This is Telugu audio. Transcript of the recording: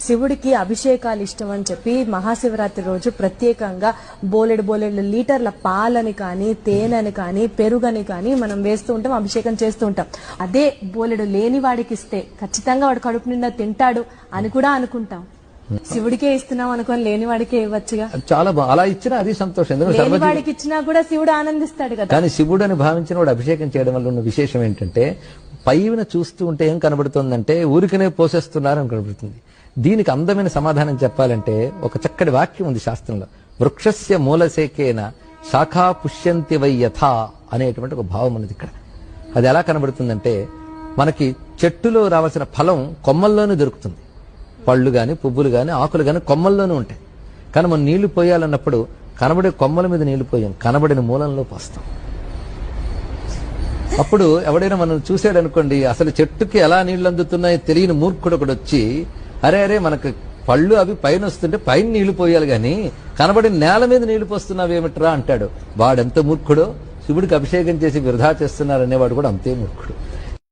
శివుడికి అభిషేకాలు ఇష్టం అని చెప్పి మహాశివరాత్రి రోజు ప్రత్యేకంగా బోలెడు లీటర్ల పాలని కానీ తేనెని కానీ పెరుగని కానీ మనం వేస్తూ ఉంటాం, అభిషేకం చేస్తూ ఉంటాం. అదే బోలెడు లేని వాడికి ఇస్తే ఖచ్చితంగా వాడు కడుపు నిండా తింటాడు అని కూడా అనుకుంటాం. శివుడికే ఇస్తున్నాం అనుకోని లేని వాడికే ఇవ్వచ్చుగా. చాలా అలా ఇచ్చినా అది సంతోషం. లేని వాడికి ఇచ్చినా కూడా శివుడు ఆనందిస్తాడు కదా. కానీ శివుడు అని భావించిన వాడు అభిషేకం చేయడం వల్ల ఉన్న విశేషం ఏంటంటే, పైన చూస్తూ ఉంటే ఏం కనబడుతుందంటే ఊరికనే పోసేస్తున్నారని కనబడుతుంది. దీనికి అందమైన సమాధానం చెప్పాలంటే ఒక చక్కటి వాక్యం ఉంది శాస్త్రంలో. వృక్షస్య మూలశేకేన శాఖా పుష్యంతి వై యథా అనేటువంటి ఒక భావం ఉన్నది ఇక్కడ. అది ఎలా కనబడుతుందంటే, మనకి చెట్టులో రావాల్సిన ఫలం కొమ్మల్లోనే దొరుకుతుంది. పళ్ళు గాని పువ్వులు గాని ఆకులు గాని కొమ్మల్లోనే ఉంటాయి. కానీ మనం నీళ్లు పోయాలన్నప్పుడు కనబడే కొమ్మల మీద నీళ్లు పోయాం, కనబడిన మూలంలో పోస్తాం. అప్పుడు ఎవడైనా మనం చూసాడు అనుకోండి, అసలు చెట్టుకి ఎలా నీళ్లు అందుతున్నాయో తెలియని మూర్ఖుడు ఒకడు వచ్చి, అరే మనకు పళ్ళు అవి పైన వస్తుంటే పైన నీళ్లు పోయాలి గాని కనబడిన నేల మీద నీళ్లు పోస్తున్నావేమిట్రా అంటాడు. వాడెంత మూర్ఖుడో, శివుడికి అభిషేకం చేసి వృధా చేస్తున్నారనేవాడు కూడా అంతే మూర్ఖుడు.